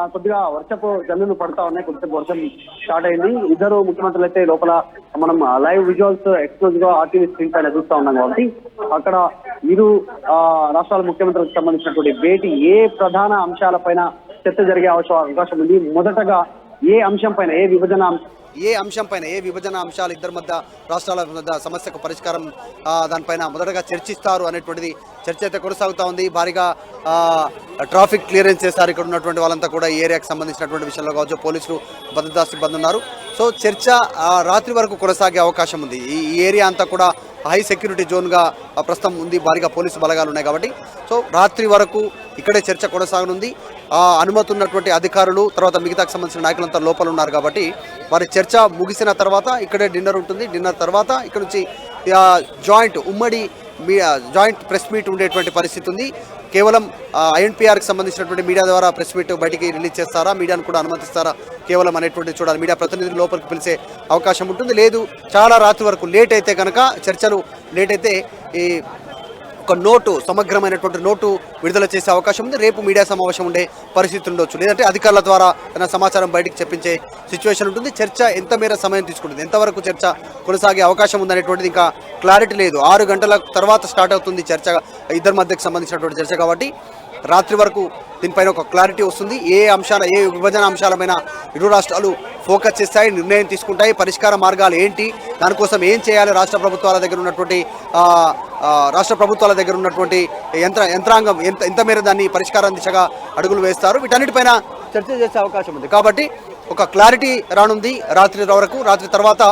కొద్దిగా వర్షపు జల్లులు పడతా ఉన్నాయి. కొద్దిసేపు వర్షం స్టార్ట్ అయింది. ఇద్దరు ముఖ్యమంత్రులు అయితే లోపల మనం లైవ్ విజువల్స్ ఎక్స్క్లూజివ్ గా ఆర్టీవీ స్క్రీన్ పైన చూస్తా ఉన్నాం కాబట్టి అక్కడ ఇరు రాష్ట్రాల ముఖ్యమంత్రులకు సంబంధించినటువంటి భేటీ ఏ ప్రధాన అంశాలపైన చర్చ జరిగే అవకాశం ఉంది. మొదటగా ఏ అంశం పైన ఏ విభజన అంశాలు ఇద్దరి మధ్య రాష్ట్రాల మధ్య సమస్యకు పరిష్కారం దానిపైన మొదటగా చర్చిస్తారు అనేటువంటిది చర్చ అయితే కొనసాగుతూ ఉంది. భారీగా ట్రాఫిక్ క్లియరెన్స్ చేస్తారు. ఇక్కడ ఉన్నటువంటి వాళ్ళంతా కూడా ఈ ఏరియాకి సంబంధించినటువంటి విషయంలో కావచ్చు, పోలీసులు భద్రతా సిబ్బంది ఉన్నారు. సో చర్చ రాత్రి వరకు కొనసాగే అవకాశం ఉంది. ఈ ఏరియా అంతా కూడా హై సెక్యూరిటీ జోన్గా ప్రస్తుతం ఉంది. భారీగా పోలీసు బలగాలు ఉన్నాయి కాబట్టి సో రాత్రి వరకు ఇక్కడే చర్చ కొనసాగనుంది. అనుమతి ఉన్నటువంటి అధికారులు తర్వాత మిగతాకు సంబంధించిన నాయకులంతా లోపల ఉన్నారు కాబట్టి వారి చర్చ ముగిసిన తర్వాత ఇక్కడే డిన్నర్ ఉంటుంది. డిన్నర్ తర్వాత ఇక్కడ నుంచి ఉమ్మడి జాయింట్ ప్రెస్ మీట్ ఉండేటువంటి పరిస్థితి ఉంది. కేవలం ఐఎన్పిఆర్కి సంబంధించినటువంటి మీడియా ద్వారా ప్రెస్ మీట్ బయటికి రిలీజ్ చేస్తారా, మీడియాను కూడా అనుమతిస్తారా కేవలం అనేటువంటి చూడాలి. మీడియా ప్రతినిధులు లోపలికి పిలిచే అవకాశం ఉంటుంది. లేదు చాలా రాత్రి వరకు లేట్ అయితే కనుక చర్చలు లేట్ అయితే ఈ ఒక నోటు సమగ్రమైనటువంటి నోటు విడుదల చేసే అవకాశం ఉంది. రేపు మీడియా సమావేశం ఉండే పరిస్థితి ఉండొచ్చు. లేదంటే అధికారుల ద్వారా తన సమాచారం బయటికి చెప్పించే సిచ్యువేషన్ ఉంటుంది. చర్చ ఎంత మేర సమయం తీసుకుంటుంది, ఎంతవరకు చర్చ కొనసాగే అవకాశం ఉందనేటువంటిది ఇంకా క్లారిటీ లేదు. 6 గంటల తర్వాత స్టార్ట్ అవుతుంది చర్చ, ఇద్దరి మధ్యకు సంబంధించినటువంటి చర్చ కాబట్టి రాత్రి వరకు దీనిపైన ఒక క్లారిటీ వస్తుంది. ఏ విభజన అంశాలపైన ఇరు రాష్ట్రాలు ఫోకస్ చేస్తాయి, నిర్ణయం తీసుకుంటాయి, పరిష్కార మార్గాలు ఏంటి, దానికోసం ఏం చేయాలి, రాష్ట్ర ప్రభుత్వాల దగ్గర ఉన్నటువంటి యంత్రాంగం ఎంత మేర దాన్ని పరిష్కారం దిశగా అడుగులు వేస్తారు, వీటన్నిటిపైన చర్చ చేసే అవకాశం ఉంది. కాబట్టి ఒక క్లారిటీ రానుంది రాత్రి వరకు. రాత్రి తర్వాత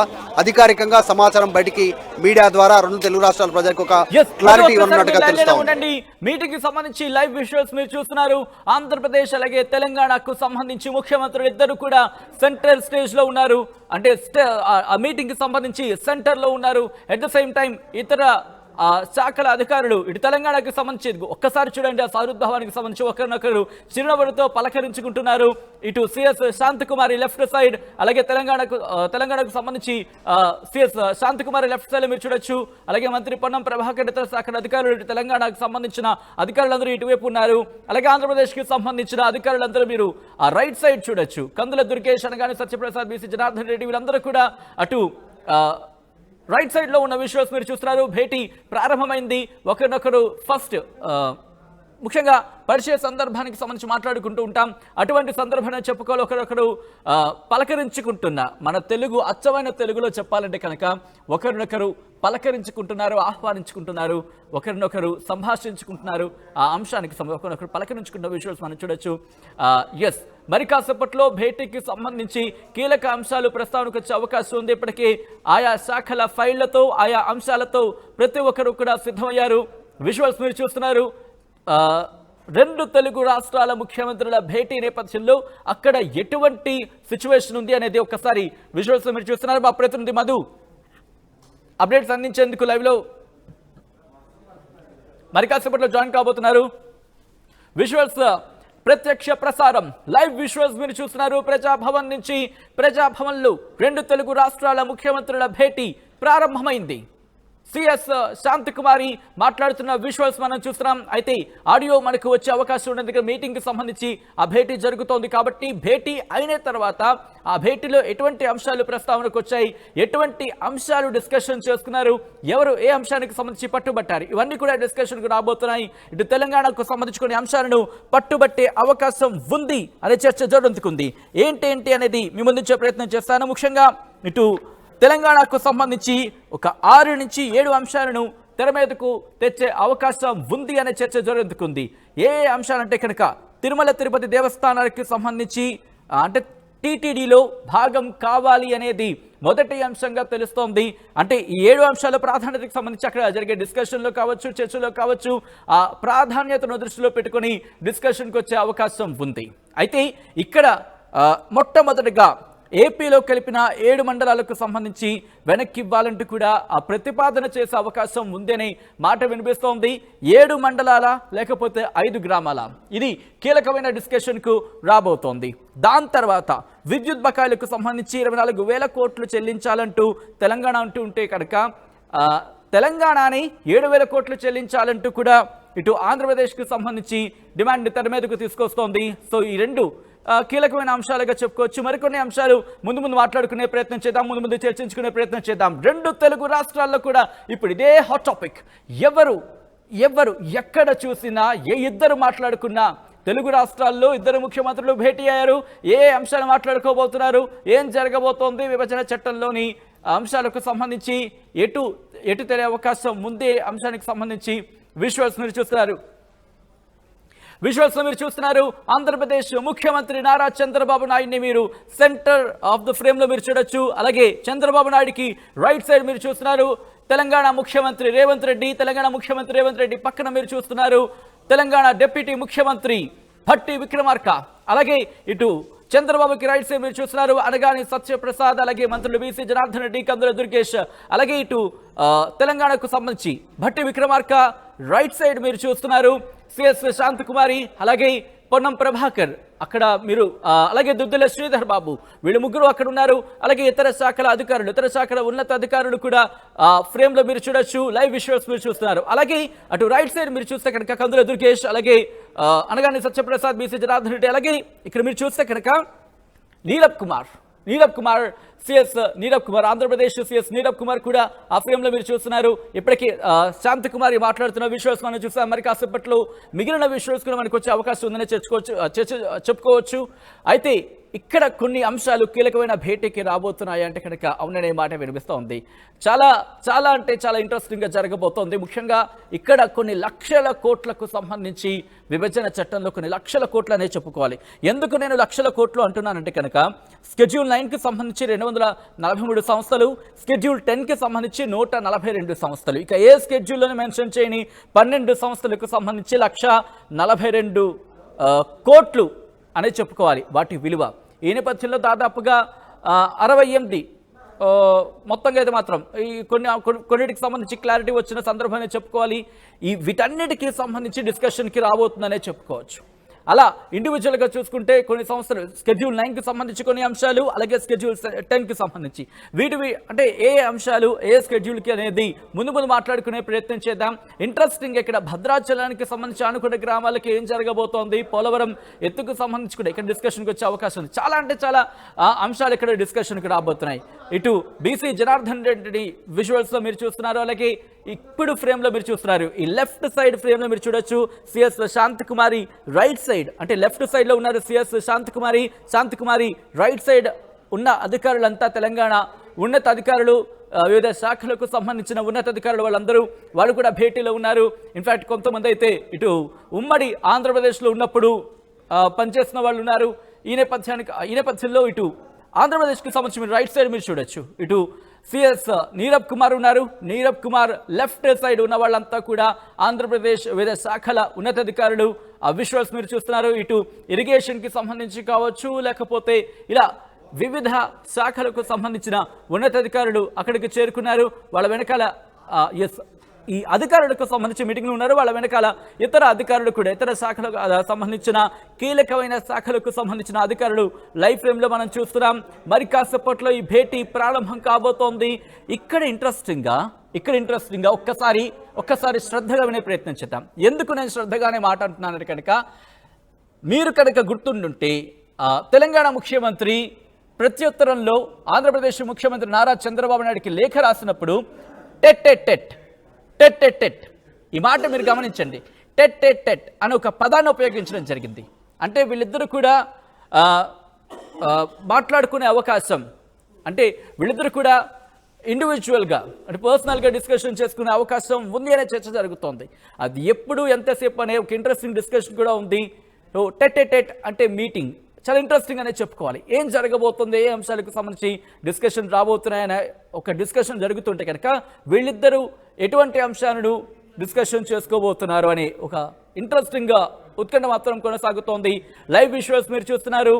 అధికారికంగా సమాచారం బయటికి మీడియా ద్వారా రెండు తెలుగు రాష్ట్రాల ప్రజలకు ఒక క్లారిటీ ఉన్నట్టుగా తెలుస్తుంది. మీటింగ్ కి సంబంధించి లైవ్ విజువల్స్ మీరు చూస్తున్నారు. ఆంధ్రప్రదేశ్ అలాగే తెలంగాణకు సంబంధించి ముఖ్యమంత్రులు ఇద్దరు కూడా సెంట్రల్ స్టేజ్ లో ఉన్నారు. అంటే ఆ మీటింగ్ కి సంబంధించి సెంటర్ లో ఉన్నారు. అట్ ద సేమ్ టైం ఇతర శాఖల అధికారులు ఇటు తెలంగాణకు సంబంధించి ఒక్కసారి చూడండి, ఆ సారుద్భవానికి సంబంధించి ఒకరినొకరు చిరునవ్వులతో పలకరించుకుంటున్నారు. ఇటు సిఎస్ శాంతకుమారి లెఫ్ట్ సైడ్, అలాగే తెలంగాణకు సంబంధించి సిఎస్ శాంతకుమారి లెఫ్ట్ సైడ్ మీరు చూడొచ్చు. అలాగే మంత్రి పొన్నం ప్రభాకర్ ఇతర శాఖల అధికారులు ఇటు తెలంగాణకు సంబంధించిన అధికారులందరూ ఇటువైపు ఉన్నారు. అలాగే ఆంధ్రప్రదేశ్కి సంబంధించిన అధికారులందరూ మీరు ఆ రైట్ సైడ్ చూడొచ్చు. కందుల దుర్గేష్ అనగానే సత్యప్రసాద్, బీసీ జనార్దన్ రెడ్డి వీళ్ళందరూ కూడా అటు రైట్ సైడ్ లో ఉన్న విజువల్స్ మీరు చూస్తున్నారు. భేటీ ప్రారంభమైంది. ఒకరినొకరు ఫస్ట్ ముఖ్యంగా పరిచయ సందర్భానికి సంబంధించి మాట్లాడుకుంటూ ఉంటాం. అటువంటి సందర్భాన్ని చెప్పుకోవాలి. ఒకరొకరు పలకరించుకుంటున్న మన తెలుగు అచ్చమైన తెలుగులో చెప్పాలంటే కనుక ఒకరినొకరు పలకరించుకుంటున్నారు, ఆహ్వానించుకుంటున్నారు, ఒకరినొకరు సంభాషించుకుంటున్నారు. ఆ అంశానికి ఒకరినొకరు పలకరించుకున్న విజువల్స్ మనం చూడొచ్చు. ఎస్, మరి కాసేపట్లో భేటీకి సంబంధించి కీలక అంశాలు ప్రస్తావనకు వచ్చే అవకాశం ఉంది. ఇప్పటికీ ఆయా శాఖల ఫైళ్లతో ఆయా అంశాలతో ప్రతి ఒక్కరు కూడా సిద్ధమయ్యారు. విజువల్స్ మీరు చూస్తున్నారు. రెండు తెలుగు రాష్ట్రాల ముఖ్యమంత్రుల భేటీ నేపథ్యంలో అక్కడ ఎటువంటి సిచ్యువేషన్ ఉంది అనేది ఒక్కసారి విజువల్స్ మీరు చూస్తున్నారు. మా ప్రతినిధి మధు అప్డేట్స్ అందించేందుకు లైవ్ లో మరి కాసేపట్లో జాయిన్ కాబోతున్నారు. విజువల్స్ ప్రత్యక్ష ప్రసారం లైవ్ విజువల్స్ మీరు చూస్తున్నారు. ప్రజాభవన్ నుంచి, ప్రజాభవన్లో రెండు తెలుగు రాష్ట్రాల ముఖ్యమంత్రుల భేటీ ప్రారంభమైంది. సిఎస్ శాంతకుమారి మాట్లాడుతున్న విజువల్స్ మనం చూస్తున్నాం. అయితే ఆడియో మనకు వచ్చే అవకాశం ఉన్నది. మీటింగ్ కి సంబంధించి ఆ భేటీ జరుగుతోంది కాబట్టి భేటీ అయిన తర్వాత ఆ భేటీలో ఎటువంటి అంశాలు ప్రస్తావనకు వచ్చాయి, ఎటువంటి అంశాలు డిస్కషన్ చేసుకున్నారు, ఎవరు ఏ అంశానికి సంబంధించి పట్టుబట్టారు, ఇవన్నీ కూడా డిస్కషన్ కు రాబోతున్నాయి. ఇటు తెలంగాణకు సంబంధించి కొన్ని అంశాలను పట్టుబట్టే అవకాశం ఉంది అనే చర్చ జోరందుకుంది. ఏంటి అనేది మీ ముందుంచే ప్రయత్నం చేస్తాను. ముఖ్యంగా ఇటు తెలంగాణకు సంబంధించి ఒక 6 నుంచి 7 అంశాలను తెర మీదకు తెచ్చే అవకాశం ఉంది అనే చర్చ జరుగుతుంది. ఏ అంశాలంటే కనుక తిరుమల తిరుపతి దేవస్థానానికి సంబంధించి అంటే టీటీడీలో భాగం కావాలి అనేది మొదటి అంశంగా తెలుస్తోంది. అంటే ఈ 7 అంశాల ప్రాధాన్యతకు సంబంధించి అక్కడ జరిగే డిస్కషన్లో కావచ్చు, చర్చలో కావచ్చు, ఆ ప్రాధాన్యతను దృష్టిలో పెట్టుకుని డిస్కషన్కి వచ్చే అవకాశం ఉంది. అయితే ఇక్కడ మొట్టమొదటిగా ఏపీలో కలిపిన 7 మండలాలకు సంబంధించి వెనక్కి ఇవ్వాలంటూ కూడా ఆ ప్రతిపాదన చేసే అవకాశం ఉందనే మాట వినిపిస్తోంది. 7 మండలాల లేకపోతే 5 గ్రామాల, ఇది కీలకమైన డిస్కషన్కు రాబోతోంది. దాని తర్వాత విద్యుత్ బకాయిలకు సంబంధించి 24,000 కోట్లు చెల్లించాలంటూ తెలంగాణ అంటూ ఉంటే కనుక తెలంగాణని 7,000 కోట్లు చెల్లించాలంటూ కూడా ఇటు ఆంధ్రప్రదేశ్కు సంబంధించి డిమాండ్ తెర మీదకు తీసుకొస్తోంది. సో ఈ రెండు కీలకమైన అంశాలుగా చెప్పుకోవచ్చు. మరికొన్ని అంశాలు ముందు మాట్లాడుకునే ప్రయత్నం చేద్దాం, ముందు చర్చించుకునే ప్రయత్నం చేద్దాం. రెండు తెలుగు రాష్ట్రాల్లో కూడా ఇప్పుడు ఇదే హాట్ టాపిక్. ఎవరు ఎక్కడ చూసినా ఇద్దరు మాట్లాడుకున్నా తెలుగు రాష్ట్రాల్లో ఇద్దరు ముఖ్యమంత్రులు భేటీ అయ్యారు. ఏ అంశాలు మాట్లాడుకోబోతున్నారు, ఏం జరగబోతోంది, విభజన చట్టంలోని అంశాలకు సంబంధించి ఎటు తెలియ అవకాశం ముందే అంశానికి సంబంధించి విజువల్స్ మీరు చూస్తున్నారు. ఆంధ్రప్రదేశ్ ముఖ్యమంత్రి నారా చంద్రబాబు నాయుడిని మీరు సెంటర్ ఆఫ్ ద ఫ్రేమ్ లో మీరు చూడొచ్చు. అలాగే చంద్రబాబు నాయుడికి రైట్ సైడ్ మీరు చూస్తున్నారు తెలంగాణ ముఖ్యమంత్రి రేవంత్ రెడ్డి పక్కన మీరు చూస్తున్నారు తెలంగాణ డిప్యూటీ ముఖ్యమంత్రి భట్టి విక్రమార్క. అలాగే ఇటు చంద్రబాబుకి రైట్ సైడ్ మీరు చూస్తున్నారు అనగాని సత్యప్రసాద్, అలాగే మంత్రులు బీసీ జనార్దన్ రెడ్డి, కందుల దుర్గేష్. అలాగే ఇటు తెలంగాణకు సంబంధించి భట్టి విక్రమార్క రైట్ సైడ్ మీరు చూస్తున్నారు సిఎస్ శాంతకుమారి, అలాగే పొన్నం ప్రభాకర్ అక్కడ మీరు, అలాగే దుద్దుల శ్రీధర్ బాబు, వీళ్ళు ముగ్గురు అక్కడ ఉన్నారు. అలాగే ఇతర శాఖల ఉన్నత అధికారులు కూడా ఫ్రేమ్ లో మీరు చూడొచ్చు. లైవ్ విజువల్స్ మీరు చూస్తున్నారు. అలాగే అటు రైట్ సైడ్ మీరు చూస్తే కనుక కందుల దుర్గేష్, అలాగే అనగాని సత్యప్రసాద్, బీసీ జనార్దన్ రెడ్డి, అలాగే ఇక్కడ మీరు చూస్తే కనుక నీరబ్ కుమార్ ఆంధ్రప్రదేశ్ సిఎస్ నీరబ్ కుమార్ కూడా ఆ ఫ్రేమ్ లో మీరు చూస్తున్నారు. ఇప్పటికీ శాంతకుమారి మాట్లాడుతున్న విజువల్స్ మనం చూస్తాం. మరి కాసేపట్లో మిగిలిన విజువల్స్ కూడా మనకు వచ్చే అవకాశం ఉందని చెప్పుకోవచ్చు. అయితే ఇక్కడ కొన్ని అంశాలు కీలకమైన భేటీకి రాబోతున్నాయి అంటే కనుక అవుననే మాట వినిపిస్తూ ఉంది. చాలా అంటే చాలా ఇంట్రెస్టింగ్ గా జరగబోతోంది. ముఖ్యంగా ఇక్కడ కొన్ని లక్షల కోట్లకు సంబంధించి విభజన చట్టంలో కొన్ని లక్షల కోట్లు అనే చెప్పుకోవాలి. ఎందుకు నేను లక్షల కోట్లు అంటున్నానంటే కనుక స్కెడ్యూల్ 9 కి సంబంధించి 243 సంస్థలు, స్కెడ్యూల్ 10 కి సంబంధించి 142 సంస్థలు, ఇక ఏ స్కెడ్యూల్లోనే మెన్షన్ చేయని 12 సంస్థలకు సంబంధించి 142 కోట్లు అనే చెప్పుకోవాలి వాటి విలువ. ఈ నేపథ్యంలో దాదాపుగా 68 మొత్తంగా అయితే మాత్రం ఈ కొన్నిటికి సంబంధించి క్లారిటీ వచ్చిన సందర్భాన్ని చెప్పుకోవాలి. వీటన్నిటికీ సంబంధించి డిస్కషన్కి రాబోతుందనే చెప్పుకోవచ్చు. అలా ఇండివిజువల్గా చూసుకుంటే కొన్ని సంస్థలు స్కెడ్యూల్ 9కి సంబంధించి కొన్ని అంశాలు, అలాగే స్కెడ్యూల్ 10కి సంబంధించి వీటివి అంటే ఏ అంశాలు ఏ స్కెడ్యూల్కి అనేది ముందు మాట్లాడుకునే ప్రయత్నం చేద్దాం. ఇంట్రెస్టింగ్ ఇక్కడ భద్రాచలానికి సంబంధించి ఆనుకున్న గ్రామాలకి ఏం జరగబోతోంది, పోలవరం ఎత్తుకు సంబంధించి కూడా ఇక్కడ డిస్కషన్కి వచ్చే అవకాశం ఉంది. చాలా అంశాలు ఇక్కడ డిస్కషన్కి రాబోతున్నాయి. ఇటు బీసీ జనార్దన్ రెడ్డి విజువల్స్లో మీరు చూస్తున్నారు, అలాగే ఇప్పుడు ఫ్రేమ్లో మీరు చూస్తున్నారు. ఈ లెఫ్ట్ సైడ్ ఫ్రేమ్లో మీరు చూడొచ్చు సిఎస్ శాంతకుమారి రైట్ సైడ్, అంటే లెఫ్ట్ సైడ్లో ఉన్నారు సిఎస్ శాంతకుమారి రైట్ సైడ్ ఉన్న అధికారులంతా తెలంగాణ ఉన్నత అధికారులు, వివిధ శాఖలకు సంబంధించిన ఉన్నతాధికారులు వాళ్ళు కూడా భేటీలో ఉన్నారు. ఇన్ఫాక్ట్ కొంతమంది అయితే ఇటు ఉమ్మడి ఆంధ్రప్రదేశ్లో ఉన్నప్పుడు పనిచేసిన వాళ్ళు ఉన్నారు. ఈ నేపథ్యంలో ఇటు ఆంధ్రప్రదేశ్కి సంబంధించి మీరు రైట్ సైడ్ మీరు చూడొచ్చు ఇటు సిఎస్ నీరబ్ కుమార్ ఉన్నారు. నీరబ్ కుమార్ లెఫ్ట్ సైడ్ ఉన్న వాళ్ళంతా కూడా ఆంధ్రప్రదేశ్ వివిధ శాఖల ఉన్నతాధికారులు. ఆ విజువల్స్ మీరు చూస్తున్నారు. ఇటు ఇరిగేషన్కి సంబంధించి కావచ్చు, లేకపోతే ఇలా వివిధ శాఖలకు సంబంధించిన ఉన్నతాధికారులు అక్కడికి చేరుకున్నారు. వాళ్ళ వెనకాల ఈ అధికారులకు సంబంధించి మీటింగ్లు ఉన్నారు. వాళ్ళ వెనకాల ఇతర అధికారులు కూడా ఇతర శాఖలకు సంబంధించిన కీలకమైన శాఖలకు సంబంధించిన అధికారులు లైవ్ ఫ్రేమ్లో మనం చూస్తున్నాం. మరి కాసేపట్లో ఈ భేటీ ప్రారంభం కాబోతోంది. ఇక్కడ ఇంట్రెస్టింగ్గా ఒక్కసారి శ్రద్ధగా వినే ప్రయత్నం చేద్దాం. ఎందుకు నేను శ్రద్ధగానే మాట్లాడుతున్నాను కనుక మీరు కనుక గుర్తుండుంటే తెలంగాణ ముఖ్యమంత్రి ప్రత్యుత్తరంలో ఆంధ్రప్రదేశ్ ముఖ్యమంత్రి నారా చంద్రబాబు నాయుడికి లేఖ రాసినప్పుడు టెట్ ఈ మాట మీరు గమనించండి. టెట్ అని ఒక పదాన్ని ఉపయోగించడం జరిగింది. అంటే వీళ్ళిద్దరూ కూడా మాట్లాడుకునే అవకాశం, అంటే వీళ్ళిద్దరూ కూడా ఇండివిజువల్గా అంటే పర్సనల్గా డిస్కషన్ చేసుకునే అవకాశం ఉంది అనే చర్చ జరుగుతోంది. అది ఎప్పుడు ఎంతసేపు అనే ఒక ఇంట్రెస్టింగ్ డిస్కషన్ కూడా ఉంది. టెట్ అంటే మీటింగ్, చాలా ఇంట్రెస్టింగ్ అనే చెప్పుకోవాలి. ఏం జరగబోతుంది, ఏ అంశాలకు సంబంధించి డిస్కషన్ రాబోతున్నాయనే ఒక డిస్కషన్ జరుగుతుంటే కనుక వీళ్ళిద్దరూ ఎటువంటి అంశాలను డిస్కషన్ చేసుకోబోతున్నారు అని ఒక ఇంట్రెస్టింగ్గా ఉత్కంఠ మాత్రం కొనసాగుతోంది. లైవ్ విజువల్స్ మీరు చూస్తున్నారు.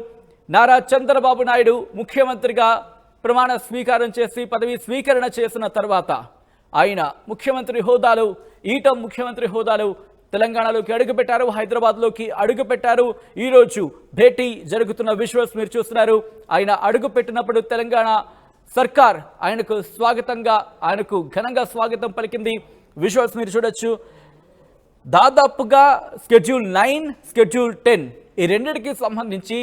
నారా చంద్రబాబు నాయుడు ముఖ్యమంత్రిగా ప్రమాణ స్వీకారం చేసి పదవి స్వీకరణ చేసిన తర్వాత ఆయన ముఖ్యమంత్రి హోదాలో తెలంగాణలోకి అడుగుపెట్టారు, హైదరాబాద్లోకి అడుగుపెట్టారు. ఈరోజు భేటీ జరుగుతున్న విజువల్స్ మీరు చూస్తున్నారు. ఆయన అడుగుపెట్టినప్పుడు తెలంగాణ సర్కార్ ఆయనకు ఘనంగా స్వాగతం పలికింది. విజువల్స్ మీరు చూడొచ్చు. దాదాపుగా స్కెడ్యూల్ 9, స్కెడ్యూల్ 10 ఈ రెండింటికి సంబంధించి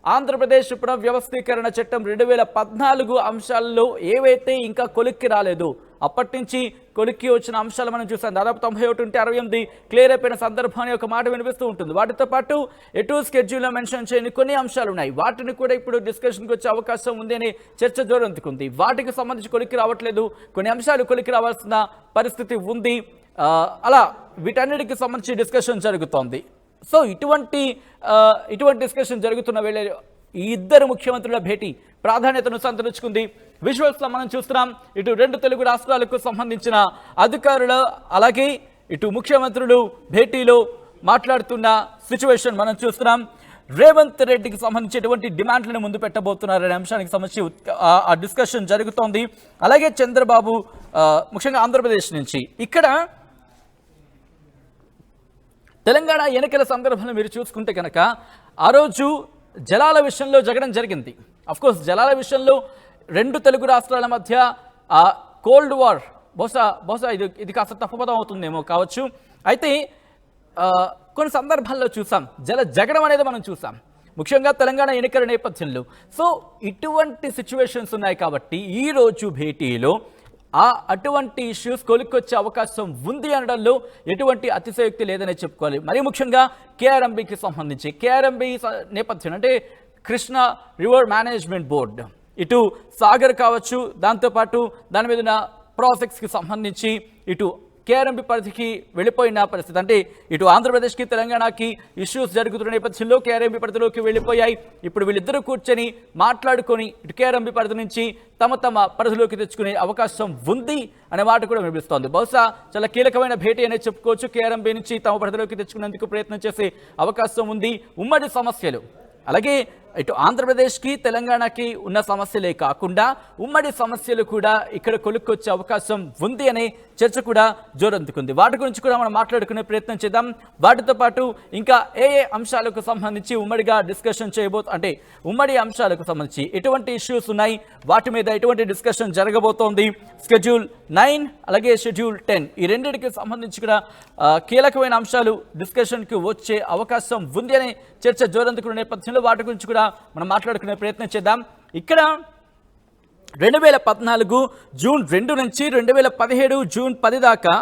ఆంధ్రప్రదేశ్ పునర్వ్యవస్థీకరణ చట్టం 2014 అంశాల్లో ఏవైతే ఇంకా కొలిక్కి రాలేదు, అప్పటి నుంచి కొలిక్కి వచ్చిన అంశాలు మనం చూసాం. దాదాపు 91 ఉంటే 68 క్లియర్ అయిపోయిన సందర్భాన్ని ఒక మాట వినిపిస్తూ ఉంటుంది. వాటితో పాటు ఎటు స్కెడ్యూల్లో మెన్షన్ చేయని కొన్ని అంశాలు ఉన్నాయి. వాటిని కూడా ఇప్పుడు డిస్కషన్కి వచ్చే అవకాశం ఉంది అనే చర్చ జోరందుకుంది. వాటికి సంబంధించి కొలిక్కి రావట్లేదు, కొన్ని అంశాలు కొలిక్కి రావాల్సిన పరిస్థితి ఉంది. అలా వీటన్నిటికి సంబంధించి డిస్కషన్ జరుగుతోంది. సో ఇటువంటి డిస్కషన్ జరుగుతున్న వేళ ఈ ఇద్దరు ముఖ్యమంత్రుల భేటీ ప్రాధాన్యతను సంతరించుకుంది. విజువల్స్లో మనం చూస్తున్నాం, ఇటు 2 తెలుగు రాష్ట్రాలకు సంబంధించిన అధికారులు అలాగే ఇటు ముఖ్యమంత్రులు భేటీలో మాట్లాడుతున్న సిచ్యువేషన్ మనం చూస్తున్నాం. రేవంత్ రెడ్డికి సంబంధించి ఎటువంటి డిమాండ్లను ముందు పెట్టబోతున్నారనే అంశానికి సంబంధించి ఆ డిస్కషన్ జరుగుతోంది. అలాగే చంద్రబాబు ముఖ్యంగా ఆంధ్రప్రదేశ్ నుంచి ఇక్కడ తెలంగాణ ఎన్నికల సందర్భంలో మీరు చూసుకుంటే కనుక ఆ రోజు జలాల విషయంలో జరగడం జరిగింది. అఫ్కోర్స్ జలాల విషయంలో 2 తెలుగు రాష్ట్రాల మధ్య కోల్డ్ వార్ బహుశా ఇది కాస్త తప్పుపదం అవుతుందేమో కావచ్చు. అయితే కొన్ని సందర్భాల్లో చూసాం జగడం అనేది మనం చూసాం, ముఖ్యంగా తెలంగాణ ఎన్నికల నేపథ్యంలో. సో ఇటువంటి సిచ్యువేషన్స్ ఉన్నాయి కాబట్టి ఈరోజు భేటీలో అటువంటి ఇష్యూస్ కొలిక్కొచ్చే అవకాశం ఉంది అనడంలో ఎటువంటి అతిశయోక్తి లేదనే చెప్పుకోవాలి. మరీ ముఖ్యంగా కేఆర్ఎంబీకి సంబంధించి కేఆర్ఎంబీ నేపథ్యం అంటే కృష్ణా రివర్ మేనేజ్మెంట్ బోర్డు, ఇటు సాగర్ కావచ్చు, దాంతోపాటు దాని మీద ఉన్న ప్రాజెక్ట్స్కి సంబంధించి ఇటు కేఆర్ఎంబీ పరిధికి వెళ్ళిపోయిన పరిస్థితి, అంటే ఇటు ఆంధ్రప్రదేశ్కి తెలంగాణకి ఇష్యూస్ జరుగుతున్న నేపథ్యంలో కేఆర్ఎంబీ పరిధిలోకి వెళ్ళిపోయాయి. ఇప్పుడు వీళ్ళిద్దరూ కూర్చొని మాట్లాడుకొని ఇటు కేఆర్ఎంబీ పరిధి నుంచి తమ పరిధిలోకి తెచ్చుకునే అవకాశం ఉంది అనే మాట కూడా వినిపిస్తోంది. బహుశా చాలా కీలకమైన భేటీ అనేది చెప్పుకోవచ్చు. కేఆర్ఎంబీ నుంచి తమ పరిధిలోకి తెచ్చుకునేందుకు ప్రయత్నం చేసే అవకాశం ఉంది. ఉమ్మడి సమస్యలు అలాగే ఇటు ఆంధ్రప్రదేశ్కి తెలంగాణకి ఉన్న సమస్యలే కాకుండా ఉమ్మడి సమస్యలు కూడా ఇక్కడ కొలుక్కొచ్చే అవకాశం ఉంది అనే చర్చ కూడా జోరందుకుంది. వాటి గురించి కూడా మనం మాట్లాడుకునే ప్రయత్నం చేద్దాం. వాటితో పాటు ఇంకా ఏ అంశాలకు సంబంధించి ఉమ్మడిగా డిస్కషన్ అంటే ఉమ్మడి అంశాలకు సంబంధించి ఎటువంటి ఇష్యూస్ ఉన్నాయి, వాటి మీద ఎటువంటి డిస్కషన్ జరగబోతోంది, షెడ్యూల్ 9 అలాగే షెడ్యూల్ 10 ఈ రెండింటికి సంబంధించి కూడా కీలకమైన అంశాలు డిస్కషన్కి వచ్చే అవకాశం ఉంది అనే చర్చ జోరందుకున్న నేపథ్యంలో వాటి గురించి కూడా మనం మాట్లాడుకునే ప్రయత్నం చేద్దాం. ఇక్కడ 2014 జూన్ 2 నుంచి 2017 జూన్ 10 దాకా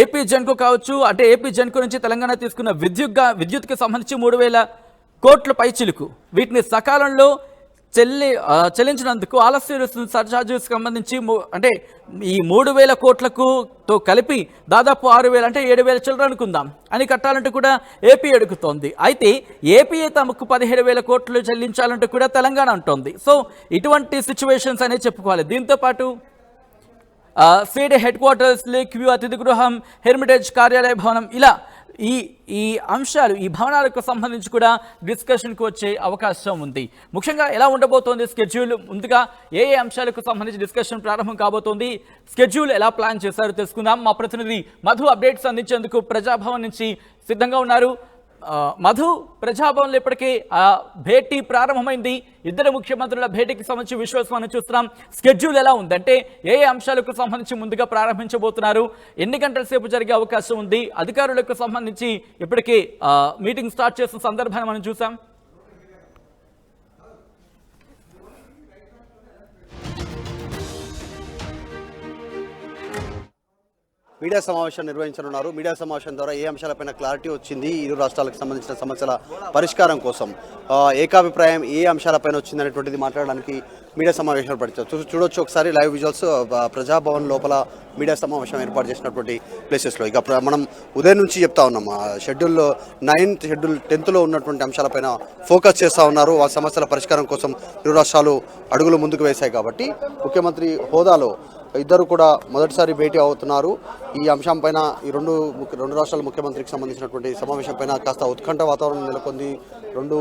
ఏపీ జెన్కో కావచ్చు, అంటే ఏపీ జెన్కో నుంచి తెలంగాణ తీసుకున్న విద్యుత్కి సంబంధించి 3000 కోట్ల పైచిలుకు వీటిని సకాలంలో చెల్లించినందుకు ఆలస్య సర్ఛార్జెస్ సంబంధించి అంటే ఈ 3000 కోట్లతో కలిపి దాదాపు 6000 అంటే 7000 చిల్లర అనుకుందాం అని కట్టాలంటూ కూడా ఏపీ అడుగుతోంది. అయితే ఏపీ తమకు 17,000 కోట్లు చెల్లించాలంటూ కూడా తెలంగాణ అంటోంది. సో ఇటువంటి సిచ్యువేషన్స్ అనేది చెప్పుకోవాలి. దీంతో పాటు CID head quarters, lake view అతిథి గృహం, హెర్మిటేజ్ కార్యాలయ భవనం, ఇలా ఈ అంశాలు ఈ భవనాలకు సంబంధించి కూడా డిస్కషన్కి వచ్చే అవకాశం ఉంది. ముఖ్యంగా ఎలా ఉండబోతోంది స్కెడ్యూల్, ముందుగా ఏ అంశాలకు సంబంధించి డిస్కషన్ ప్రారంభం కాబోతోంది, స్కెడ్యూల్ ఎలా ప్లాన్ చేశారో తెలుసుకుందాం. మా ప్రతినిధి మధు అప్డేట్స్ అందించేందుకు ప్రజాభవన్ నుంచి సిద్ధంగా ఉన్నారు. మధు, ప్రజాభవన్లో ఇప్పటికే భేటీ ప్రారంభమైంది. ఇద్దరు ముఖ్యమంత్రుల భేటీకి సంబంధించి విశ్వాసం మనం చూస్తున్నాం. స్కెడ్యూల్ ఎలా ఉంది, అంటే ఏ అంశాలకు సంబంధించి ముందుగా ప్రారంభించబోతున్నారు, ఎన్ని గంటల సేపు జరిగే అవకాశం ఉంది, అధికారులకు సంబంధించి ఇప్పటికే మీటింగ్ స్టార్ట్ చేసిన సందర్భాన్ని మనం చూసాం. మీడియా సమావేశం నిర్వహించనున్నారు. మీడియా సమావేశం ద్వారా ఏ అంశాలపైన క్లారిటీ వచ్చింది, ఇరు రాష్ట్రాలకు సంబంధించిన సమస్యల పరిష్కారం కోసం ఏకాభిప్రాయం ఏ అంశాలపైన వచ్చింది అనేటువంటిది మాట్లాడడానికి మీడియా సమావేశం ఏర్పడతారు. చూడొచ్చు ఒకసారి లైవ్ విజువల్స్ ప్రజాభవన్ లోపల మీడియా సమావేశం ఏర్పాటు చేసినటువంటి ప్లేసెస్లో. ఇక మనం ఉదయం నుంచి చెప్తా ఉన్నాం, షెడ్యూల్ 9 షెడ్యూల్ 10లో ఉన్నటువంటి అంశాలపైన ఫోకస్ చేస్తూ ఉన్నారు. ఆ సమస్యల పరిష్కారం కోసం ఇరు రాష్ట్రాలు అడుగులు ముందుకు వేశాయి కాబట్టి ముఖ్యమంత్రి హోదాలో ఇద్దరు కూడా మొదటిసారి భేటీ అవుతున్నారు. ఈ అంశం పైన ఈ రెండు రాష్ట్రాల ముఖ్యమంత్రికి సంబంధించినటువంటి సమావేశం పైన కాస్త ఉత్కంఠ వాతావరణం నెలకొంది. రెండు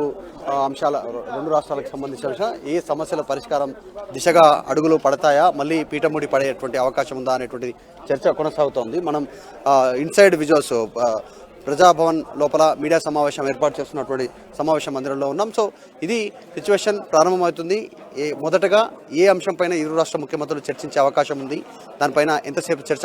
రాష్ట్రాలకు సంబంధించిన ఏ సమస్యల పరిష్కారం దిశగా అడుగులు పడతాయా, మళ్ళీ పీఠముడి పడేటువంటి అవకాశం ఉందా అనేటువంటి చర్చ కొనసాగుతోంది. మనం ఇన్సైడ్ విజువల్స్ ప్రజాభవన్ లోపల మీడియా సమావేశం ఏర్పాటు చేస్తున్నటువంటి సమావేశ మందిరంలో ఉన్నాం. సో ఇది సిచ్యువేషన్ ప్రారంభమవుతుంది. మొదటగా ఏ అంశంపైన ఇరు రాష్ట్ర ముఖ్యమంత్రులు చర్చించే అవకాశం ఉంది, దానిపైన ఎంతసేపు చర్చ